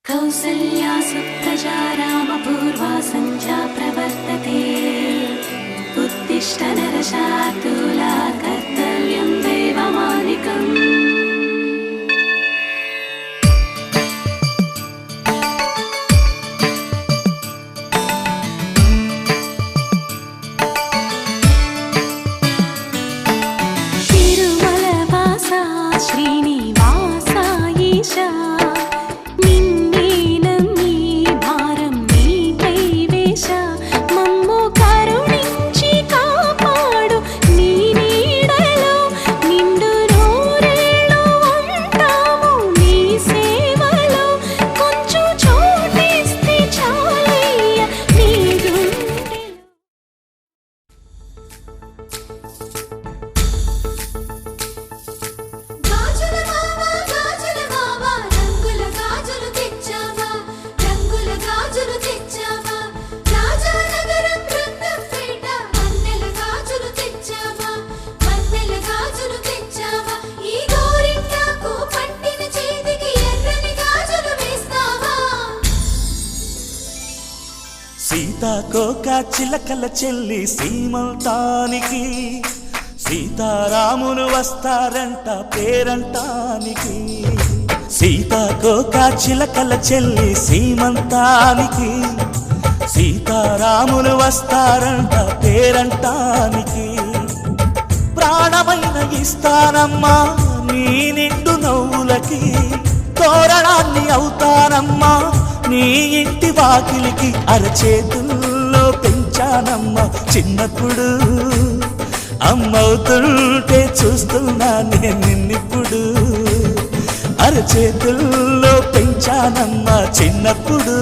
कौसल्या सुप्रजा रामपूर्वा सञ्जा प्रवर्तते। उत्तिष्ठ नरशार्दूला कर्तव्यं दैवमानिकम्। तिरुमलवासा श्रीनिवासा ईशा సీతాకోక చిలకల చెల్లి సీమంతానికి సీతారాములు వస్తారంట పేరంటానికి. సీతాకోక చిలకల చెల్లి సీమంతానికి సీతారాములు వస్తారంట పేరంటానికి. ప్రాణమైన ఇస్తానమ్మా నీ నిండు నవ్వులకి, తోరణాన్ని అవుతానమ్మా నీ ఇంటి వాకిలికి. అరచేతుల్లో పెంచానమ్మా చిన్నప్పుడు, అమ్మవుతుంటే చూస్తున్నా నేను నిన్నిప్పుడు. అరచేతుల్లో పెంచానమ్మా చిన్నప్పుడు,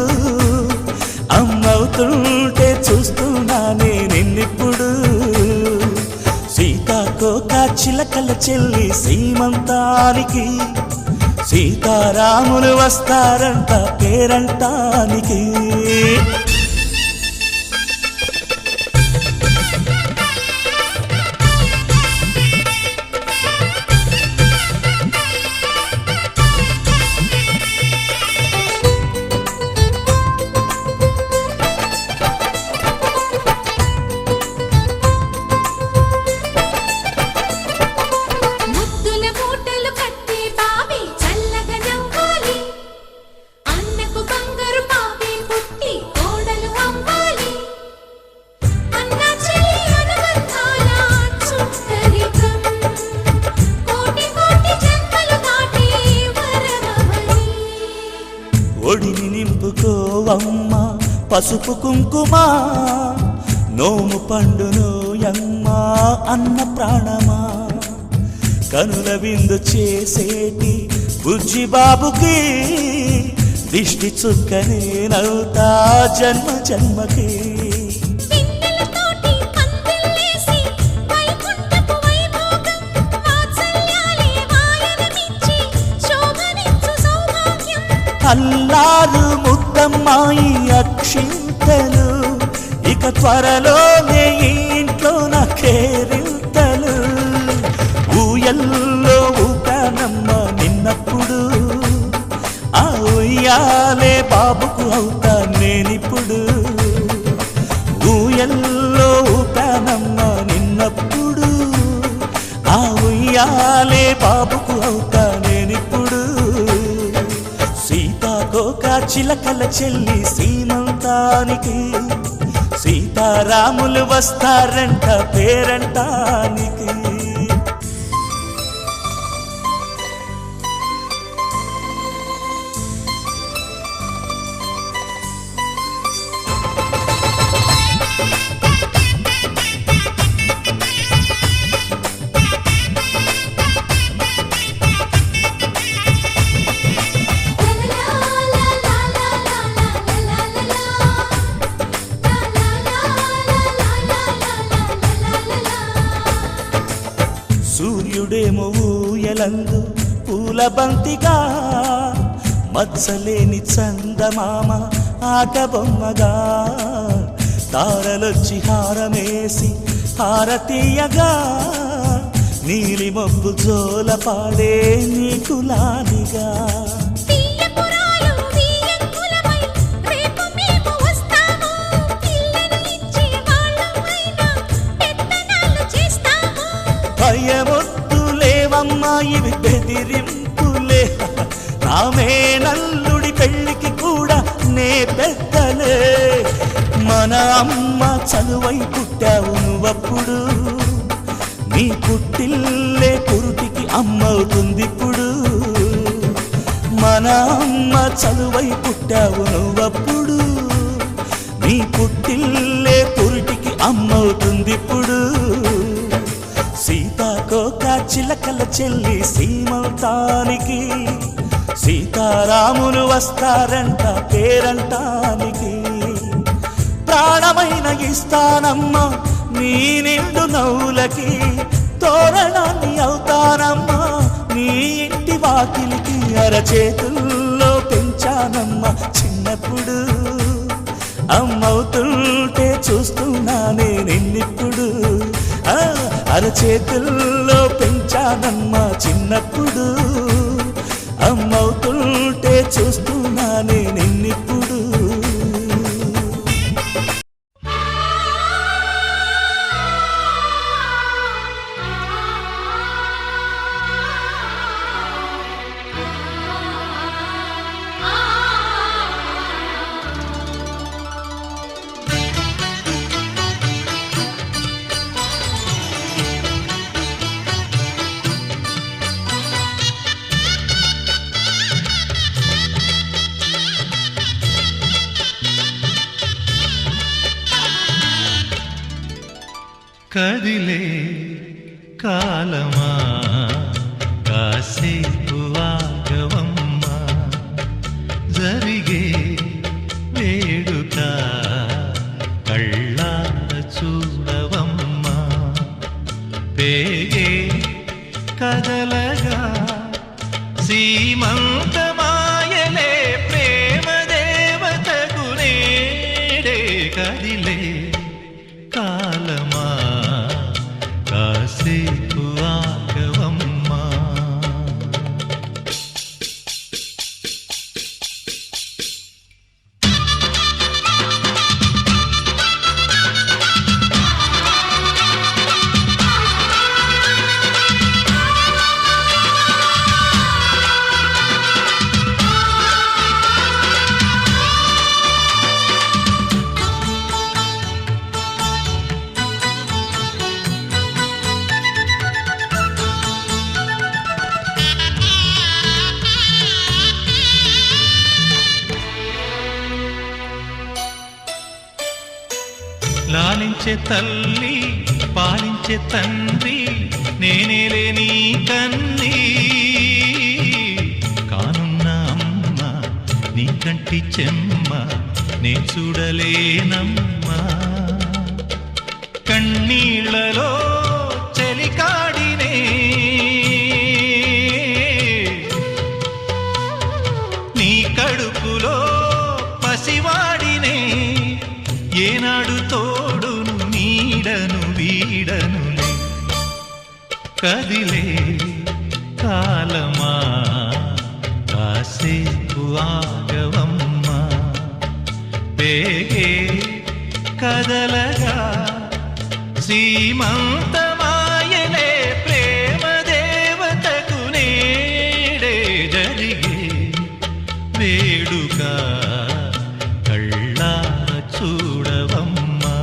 అమ్మవుతుంటే చూస్తున్నా నేను నిన్నిప్పుడు. సీతాకోక చిలకల చెల్లి సీమంతానికి సీతారాములు వస్తారంట పేరంటానికి. ఒడిని నింపుకోవమ్మ పసుపు కుంకుమ, నోము పండునోయమ్మ అన్న ప్రాణమా. కనుల విందు చేసేటి బుజ్జి బాబుకి దిష్టి చుక్కనేనవుతా జన్మ జన్మకి. అల్లారు ముద్దమ్మాయి అక్షింతలు, ఇక త్వరలోనే ఈ ఇంట్లో నా కేరింతలు. ఊయల్లో ఊపానమ్మ నిన్నప్పుడు, ఆ ఉయ్యాలే బాబుకు అవుతా నేనిప్పుడు. ఊయల్లో ఊపానమ్మ నిన్నప్పుడు, ఆ ఉయ్యాలే బాబుకు అవుతా నేనిప్పుడు. సీతాకోక చిలకల చెల్లి సీమంతానికి సీతారాములు వస్తారంట పేరంటానికి. సూర్యుడేమో ఊయలందు పూల బంతిగా, మత్సలేని చందమామ ఆట బొమ్మగా. తారలొచ్చి హారమేసి హారతీయగా, నీలి మబ్బు జోల పాడే నీకులానిగా. తీయ పురాలు తీయ రామే నల్లుడి పెళ్ళికి కూడా నే పెద్దలే. మన అమ్మ చలువై పుట్టావు నువ్వప్పుడు, నీ పుట్టిల్లే పురుటికి అమ్మవుతుందిప్పుడు. మన అమ్మ చలువై పుట్టావు నువ్వప్పుడు, నీ పుట్టిల్లే పురుటికి అమ్మవుతుందిప్పుడు. సీతాకోక చిలకల చెల్లి సీమంతానికి, సీతారాములు వస్తారంట పేరంటానికి. ప్రాణమైన ఇస్తానమ్మా నీ నిండు నవ్వులకి, తోరణాన్ని అవుతానమ్మా నీ ఇంటి వాకిలికి. అరచేతుల్లో పెంచానమ్మా చిన్నప్పుడు, అమ్మవుతుంటే చూస్తున్నానే నిన్నిప్పుడు. అరచేతుల్లో పెంచానమ్మా చిన్నప్పుడు, అమ్మవుతుంటే చూస్తున్నానే నిన్నిప్పుడు. కదిలే కాలమా కాసేపు ఆగవమ్మా, జరిగే వేడుక కళ్ళార చూడవమ్మా. పేగే కదలగా సీమంతమాయలే ప్రేమ దేవతకు నేడే. కదిలే కాలమా కాసేపు ఆగవమ్మా. లాలించే తల్లి పాలించే తండ్రి నేనేలే నీ కన్ని. కానున్న అమ్మ నీ కంటి చెమ్మ నే చూడలేనమ్మా. కన్నీళ్లలో చెలికాడినే నీ కడుపులో పసివాడినే. ఏనాడు తోడును నీడను వీడనులే. కదిలే కాలమా కాసేపు ఆగవమ్మా. పేగే కదలగా సీమంతమాయలే ప్రేమ దేవతకు నేడే. జరిగే వేడుక కళ్ళార చూడవమ్మా.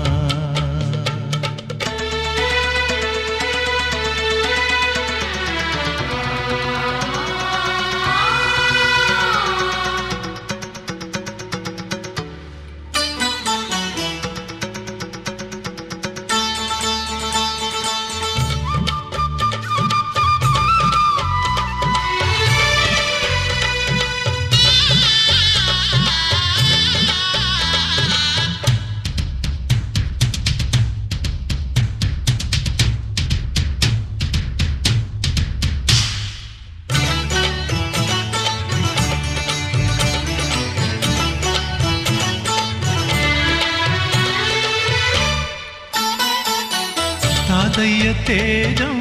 తాతయ్య తేజం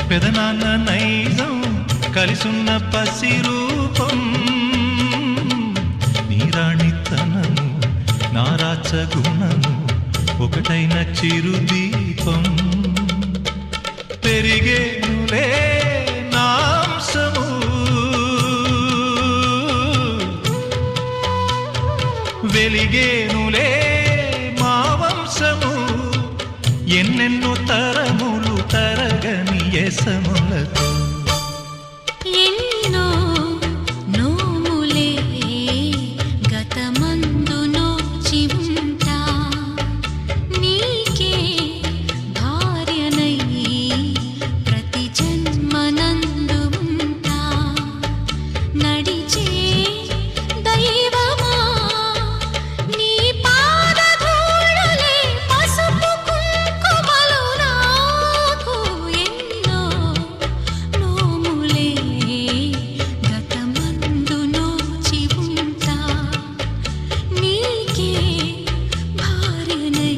పెదనాన్న నైజం కలిసున్న పసి రూపం. నీరాణితనము నారాచ గుణము ఒకటైన చిరుదీపం. పెరిగేనులే నాంసము వెలిగేనులే మా వంశము ఎన్నెన్నో తరములు తరగని యసములతో ఎన్నో నోములే గతమందు నోచి ఉంటా నీకే భార్యనై ప్రతి జన్మనందు ఉంటా నడిచే దైవమా నీ పాదధూళులే పసుపు కుంకుమలు నాకు ఎన్నో నోములే గతమందు నోచి ఉంటా నీకే భార్యనై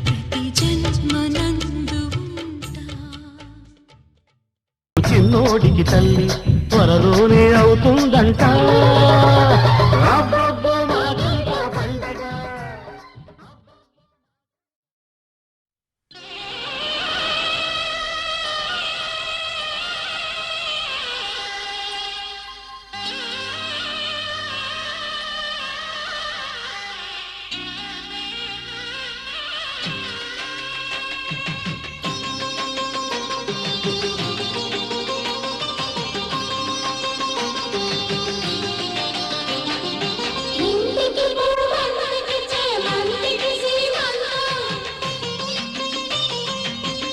ప్రతి జన్మనందు ఉంటా చిన్నోడికి తల్లి త్వరలోనే అవుతుందంట అబ్బబ్బో మాకంతా పండగ. ఇంటికి పూవంతికి చేమంతికి సీమంతం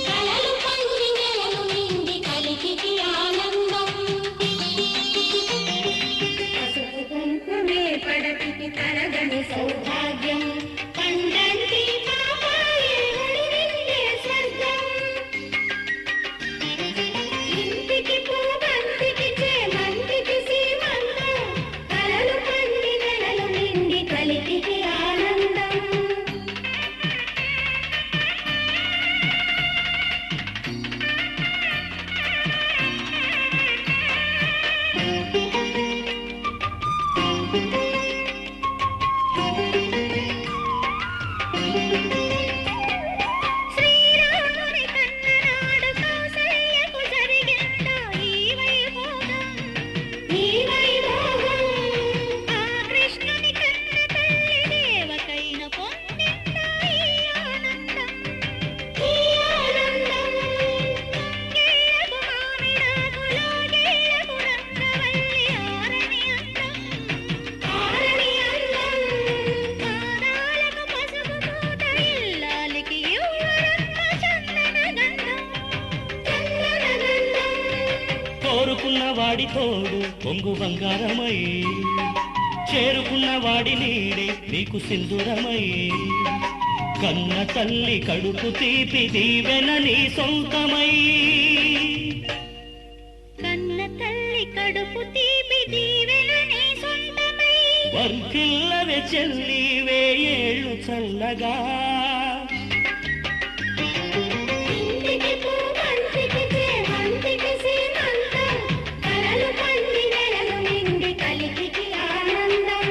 కలలు పండి నెలలు నిండి కలికికి ఆనందం పసుపు కుంకుమే పడతికి తరగని సౌభాగ్యం పండంటి పాపాయే ఒడినిండే స్వర్గం ఇంటికి పూవంతికి చేమంతికి సీమంతం కలలు పండి నెలలు నిండి కలికికి ఆనందం శ్రీరాముని కన్ననాడు కౌసల్యకు జరిగిందా ఈ వైభోగం ఆ కృష్ణుని కన్న తల్లి దేవకైన పొందిందా ఈ ఆనందం గేయకు మామిడాకులో గేయకు రంగవల్లి ఆరని అందం పాదాలకు పసుపు పూత ఇల్లాలికి యువరత్న చందన గంధం కోరుకున్న వాడి తోడు పొంగు బంగారమై చేరుకున్న వాడి నీడే నీకు సింధురమై కన్న తల్లి కడుపు తీపి దీవెన నీ సొంతమై కన్న తల్లి కడుపు తీపి దీవెన నీ సొంతమై వర్ధిల్లవే చెల్లి వేయేళ్ళు చల్లగా ఇంటికి పూవంతికి చేమంతికి సీమంతం కలలు పండి నెలలు నిండి కలికికి ఆనందం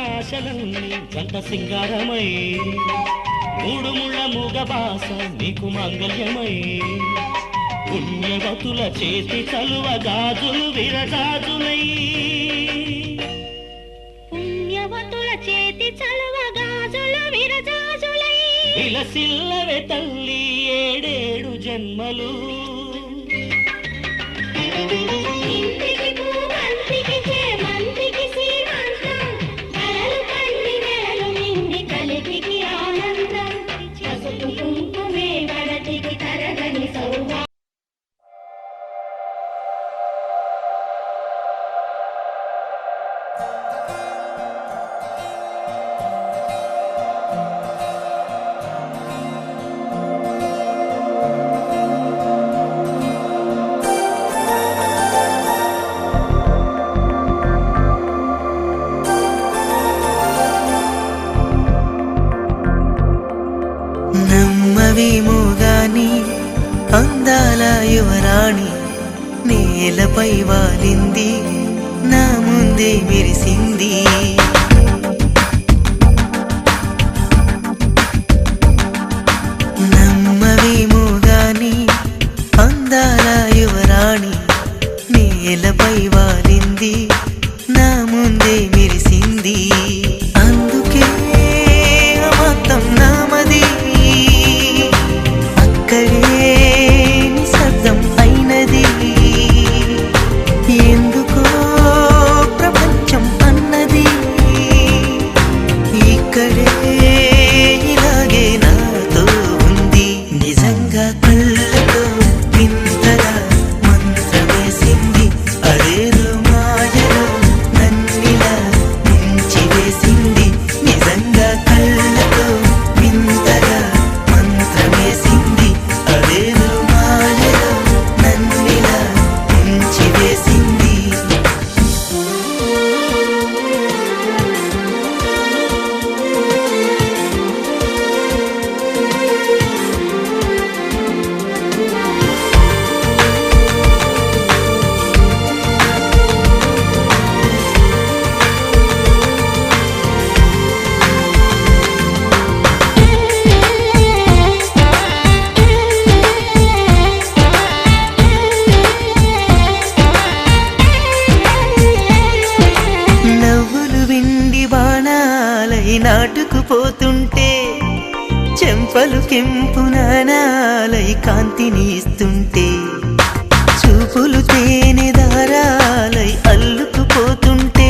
ఆశలన్నీ జంట సింగారమై మూడు ముళ్ళ మూగ బాస నీకు మంగళ్యమై పుణ్యవతుల చేతి చలువ గాజులు విరజాజులై పుణ్యవతుల చేతి చలువ గాజుల విరజాజులై విలసిల్లవే తల్లి ఏడేడు జన్మలు ఇంటికి పూవంతికి చేమంతికి సీమంతం కలలు పండి నెలలు నిండి కలిపికి ఆనందం పసుపు కుంకుమే వరటికి తరగని సౌభాగ్యం. నమ్మవేమో గాని అందాల యువరాణి నేలపై వాలింది నా ముందే మెరిసింది. నమ్మవేమో గాని అందాల యువరాణి నేలపై వాలింది నా ముందే మెరిసింది. అందుకే మొత్తం నామది అక్కడే నిశ్శబ్దం అయినది. ఎందుకో ప్రపంచం అన్నది ఇక్కడే ఇలాగే నాతో ఉంది. నిజంగా కళ్ళతో వింతగా మంత్రమేసింది. అదేదో మాయలో నన్నిలా ముంచివేసింది. నిజంగా కళ్ళతో వింతగా మంత్రమేసింది. అదేదో మాయలో నన్నిలా ముంచివేసింది. నవ్వులు విండి బాణాలై నాటుకుపోతుంటే చెంపలు కెంపు నాణాలై కాంతిని ఇస్తుంటే చూపులు తేనె దారాలై అల్లుకుపోతుంటే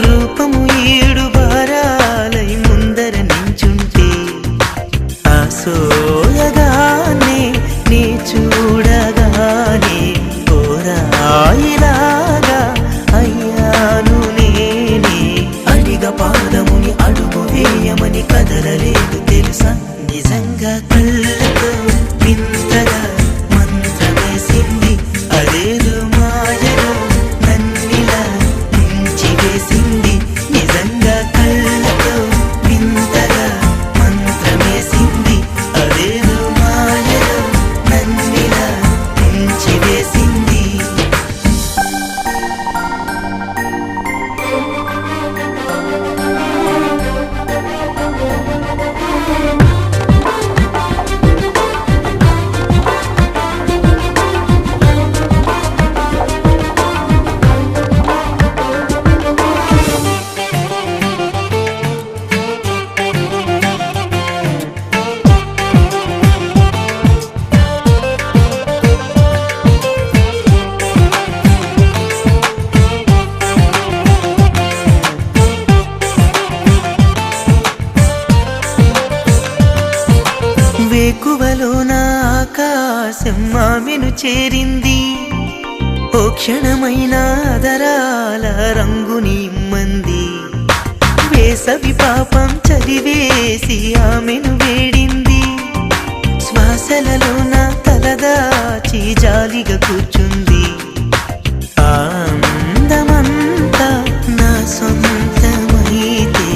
రూపము ఏడు బారాలై ముందర నించుంటే ఆ సోయగానే నీ చూడగానే కోరాయిలాగా అయ్యాను నేనే. అడిగ పాదముని అడుగు వేయమని కదలలేదు తెలుసా. నిజంగా కళ్ళతో వింతగా మంత్రమేసింది. అదేదో మాయలో నన్నిలా ముంచివేసింది. నిజంగా కళ్ళతో వింతగా మంత్రమేసింది. అదేదో మాయలో నన్నిలా ముంచివేసింది. వేకువలో నా ఆకాశం ఆమెను చేరింది. ఓ క్షణమైన ఆదరాల రంగుని ఇమ్మంది. వేసవి పాపం చదివేసి ఆమెను వేడింది. శ్వాసలలో నా తలదాచి జాలిగా కూర్చుంది. ఆ అందమంతా నా సొంతమైతే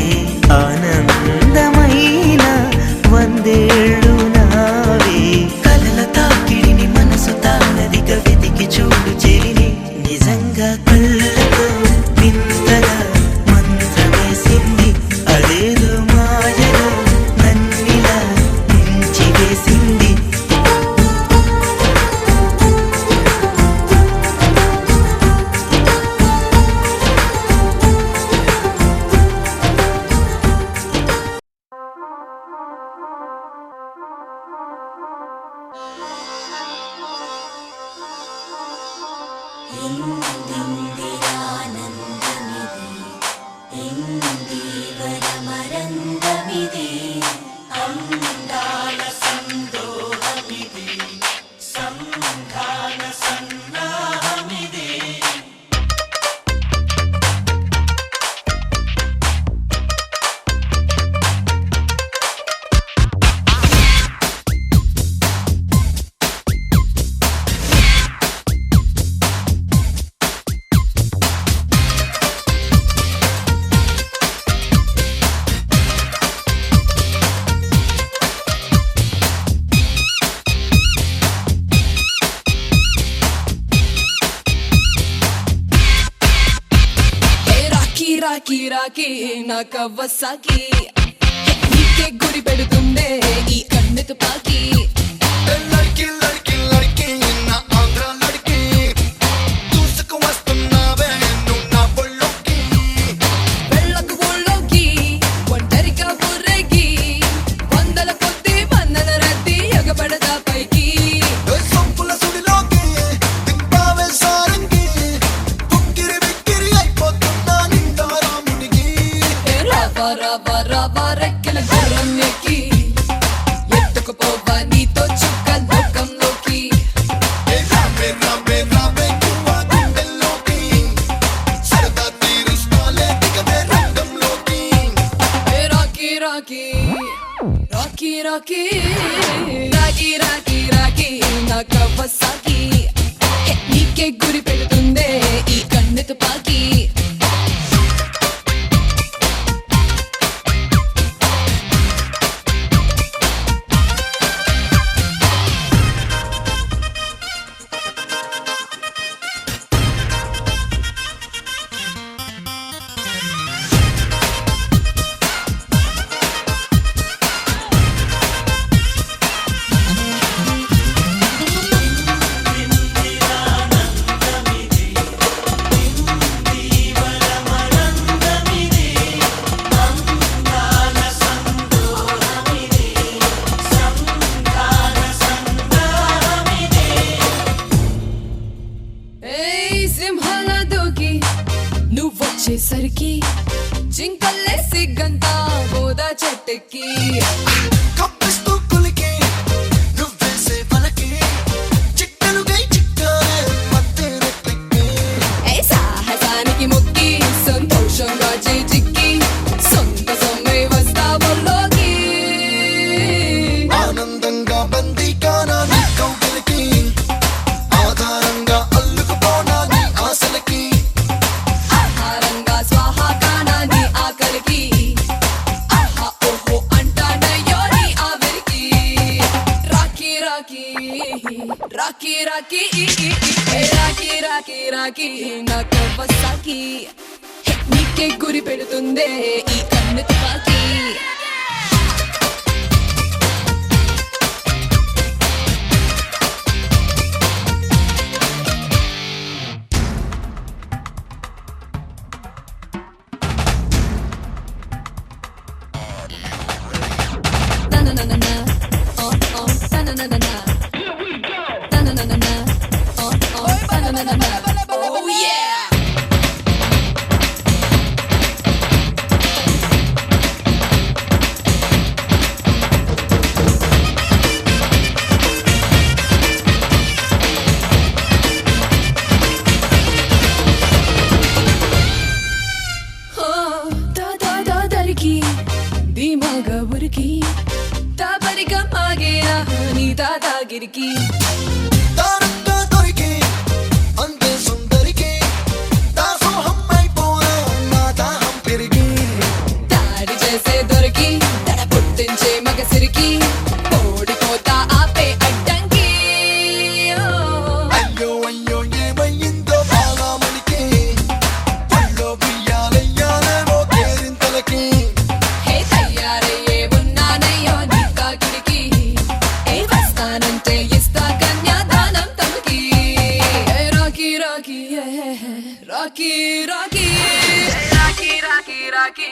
ఆనందమైన వందేళ్ళు నావే. కలల తాకిడిని మనసు తానదిగా వెతికి చూడు చెలిని. నిజంగా కళ్ళతో వింతగా మంత్రమేసింది. అదేదో మాయలో నన్నిలా ముంచివేసింది. ఇందిరానందమిది ఇందీవరమరందమిది అందాల సందోహమిది సంధాన సన్నాహమిది రాకీ రాకీ నా కవ్వసాకి నీకే గురి పెడుతుందే ఈ కన్ను తుపాకి లడ్కి లడ్కి లడ్కి నా ఆంధ్ర లడ్కి దూసుకు వస్తున్నావే నువ్వు నా బొళ్ళోకి వెళ్ళకు ఊళ్ళోకి ఒంటరిగా ఊరేగి వందల కొద్ది వందల రద్దీ ఎగబడదా పైకి సొంపుల సుడిలోకి దింపావే సారంగి పుక్కిరి బిక్కిరి అయిపోతున్నా నిండా రాముడికి రావా రావా రావా రెక్కల గుర్రం ఎక్కి ఎత్తుకుపోవా నీతో చుక్క లోకంలోకి రావే రావే రావే కువ్వా గుండెల్లోకి సరదా తీరుస్తాలే దిగవే రంగంలోకి రాకీ రాకీ రాకీ రాకీ రాకీ రాకీ రాకీ నా కవ్వసాకి నీకే గురి పెడుతుందే ఈ కన్ను తుపాకి సింహాల దూకి నువ్వొచ్చేసరికి జింకల్లే సిగ్గంతా బోదా చెట్టెక్కి కప్పిస్తూ కులికి నువ్వేసే పలకి చిక్కలుగై చిక్కాలే మత్తే రెట్లెక్కి సాహసానికి మొక్కి సంతోషంగా చిక్కి సొంత సొమ్మే వస్తావుల్లోకి ఆనందంగా బందీకానా నీ కౌగిలికి ఆధారంగా అల్లుకుపోనా నీ ఆశలకి ఆహారంగా స్వాహాకానా నీ ఆకలికి ఆహా ఓహో అంటానయ్యో నీ ఆవిరికి రాకీ రాకీ రాకీ రాకీ రాకీ రాకీ రాకీ నా కవ్వసాకి నీకే గురి పెడుతుందే ఈ కన్ను తుపాకి Ta-na-na-na-na. Oh, oh, ta-na-na-na-na. Ta-na-na-na-na. Oh, oh, ta-na-na-na-na. Oh, yeah! దరికి ధీమాగా ఉరికి తాపరిగా మాగేరా నీ దాదాగిరికి దారంగా దొరికి అంతే సుందరికి దాసోహం అయిపోనా నా దాహం పెరిగి దాడి చేసే దొరికి తడ పుట్టించే మగసిరికి ఓడిపోతా ఆపే అడ్డంకి అయ్యో అయ్యో ఏమయ్యిందో బాలామణికి పళ్ళో బియ్యాలయ్యాలేమో కేరింతలకి హే తయారయ్యే ఉన్నానయ్యో నీ కాకిడికి ఏ వస్తానంటే ఇస్తా కన్యాదానం తమకి రాకీ రాకీ రాకీ రాకీ రాకీ రాకీ రాకీ